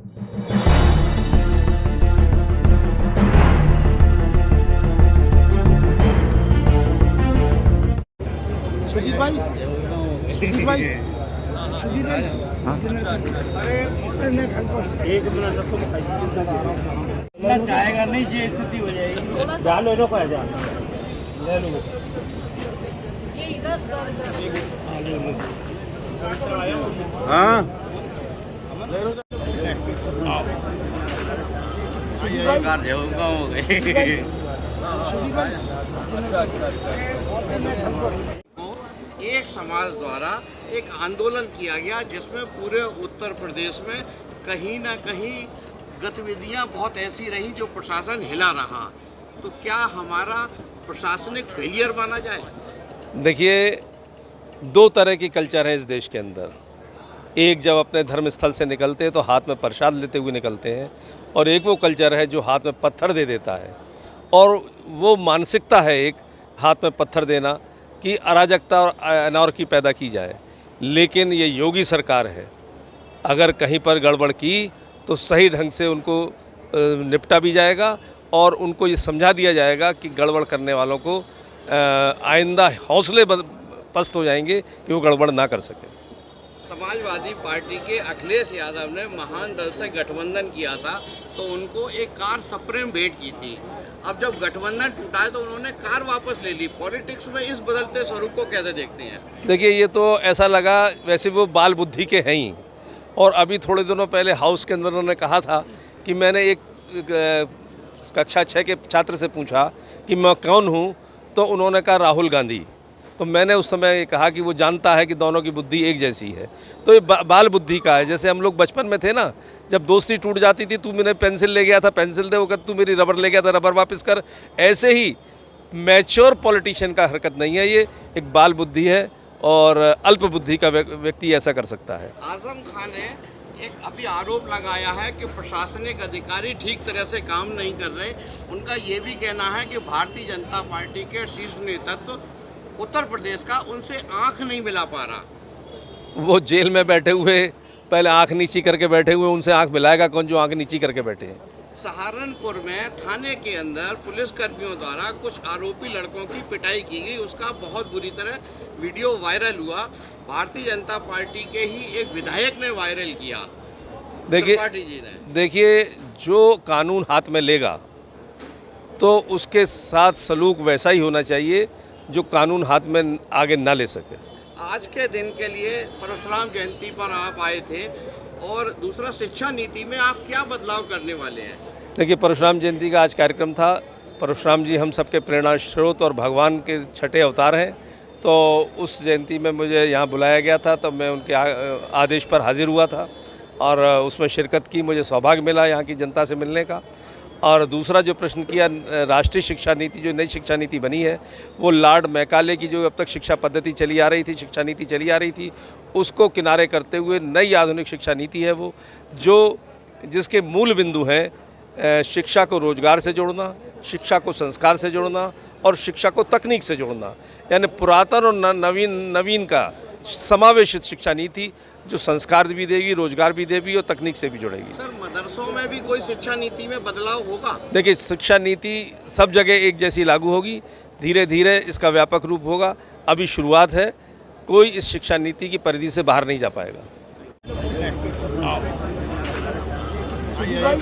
सुजीत भाई, सुजीत भाई, सुजीत भाई, एक मिनट सबको ना चाहेगा नहीं, ये स्थिति हो जाएगी। जान लो को जान ले लो, ये इधर हाँ सुजीत भाई, सुजीत भाई, एक समाज द्वारा एक आंदोलन किया गया जिसमें पूरे उत्तर प्रदेश में कहीं ना कहीं गतिविधियां बहुत ऐसी रही जो प्रशासन हिला रहा, तो क्या हमारा प्रशासनिक फेलियर माना जाए? देखिए, दो तरह की कल्चर है इस देश के अंदर। एक जब अपने धर्म स्थल से निकलते हैं तो हाथ में प्रसाद लेते हुए निकलते हैं, और एक वो कल्चर है जो हाथ में पत्थर दे देता है। और वो मानसिकता है एक हाथ में पत्थर देना कि अराजकता और अनार्की पैदा की जाए। लेकिन ये योगी सरकार है, अगर कहीं पर गड़बड़ की तो सही ढंग से उनको निपटा भी जाएगा और उनको ये समझा दिया जाएगा कि गड़बड़ करने वालों को आइंदा हौसले पस्त हो जाएंगे कि वो गड़बड़ ना कर सके। समाजवादी पार्टी के अखिलेश यादव ने महान दल से गठबंधन किया था तो उनको एक कार सप्रेम भेंट की थी। अब जब गठबंधन टूटा है तो उन्होंने कार वापस ले ली। पॉलिटिक्स में इस बदलते स्वरूप को कैसे देखते हैं? देखिए, ये तो ऐसा लगा, वैसे वो बाल बुद्धि के हैं ही। और अभी थोड़े दिनों पहले हाउस के अंदर उन्होंने कहा था कि मैंने एक कक्षा 6 के छात्र से पूछा कि मैं कौन हूँ, तो उन्होंने कहा राहुल गांधी। तो मैंने उस समय ये कहा कि वो जानता है कि दोनों की बुद्धि एक जैसी है। तो ये बाल बुद्धि का है। जैसे हम लोग बचपन में थे ना, जब दोस्ती टूट जाती थी, तू मेरे पेंसिल ले गया था पेंसिल दे, वो कर, तू मेरी रबर ले गया था रबर वापस कर। ऐसे ही मैच्योर पॉलिटिशियन का हरकत नहीं है, ये एक बाल बुद्धि है और अल्प बुद्धि का व्यक्ति ऐसा कर सकता है। आजम खान ने एक अभी आरोप लगाया है कि प्रशासनिक अधिकारी ठीक तरह से काम नहीं कर रहे। उनका ये भी कहना है कि भारतीय जनता पार्टी के शीर्ष नेतृत्व उत्तर प्रदेश का उनसे आंख नहीं मिला पा रहा। वो जेल में बैठे हुए पहले आंख नीची करके बैठे हुए, उनसे आंख मिलाएगा कौन जो आंख नीची करके बैठे हैं? सहारनपुर में थाने के अंदर पुलिस कर्मियों द्वारा कुछ आरोपी लड़कों की पिटाई की गई, उसका बहुत बुरी तरह वीडियो वायरल हुआ। भारतीय जनता पार्टी के ही एक विधायक ने वायरल किया। देखिए, जो कानून हाथ में लेगा तो उसके साथ सलूक वैसा ही होना चाहिए जो कानून हाथ में आगे ना ले सके। आज के दिन के लिए परशुराम जयंती पर आप आए थे, और दूसरा शिक्षा नीति में आप क्या बदलाव करने वाले हैं? देखिए, परशुराम जयंती का आज कार्यक्रम था। परशुराम जी हम सबके प्रेरणा स्रोत और भगवान के छठे अवतार हैं, तो उस जयंती में मुझे यहाँ बुलाया गया था, तब मैं उनके आदेश पर हाजिर हुआ था और उसमें शिरकत की। मुझे सौभाग्य मिला यहाँ की जनता से मिलने का। और दूसरा जो प्रश्न किया, राष्ट्रीय शिक्षा नीति, जो नई शिक्षा नीति बनी है, वो लॉर्ड मैकाले की जो अब तक शिक्षा पद्धति चली आ रही थी, शिक्षा नीति चली आ रही थी, उसको किनारे करते हुए नई आधुनिक शिक्षा नीति है वो, जो जिसके मूल बिंदु हैं शिक्षा को रोजगार से जोड़ना, शिक्षा को संस्कार से जोड़ना और शिक्षा को तकनीक से जोड़ना। यानी पुरातन और नवीन का समावेशित शिक्षा नीति जो संस्कार भी देगी, रोजगार भी देगी और तकनीक से भी जुड़ेगी। सर, मदरसों में भी कोई शिक्षा नीति में बदलाव होगा? देखिए, शिक्षा नीति सब जगह एक जैसी लागू होगी, धीरे धीरे इसका व्यापक रूप होगा। अभी शुरुआत है, कोई इस शिक्षा नीति की परिधि से बाहर नहीं जा पाएगा। सुजीत भाई,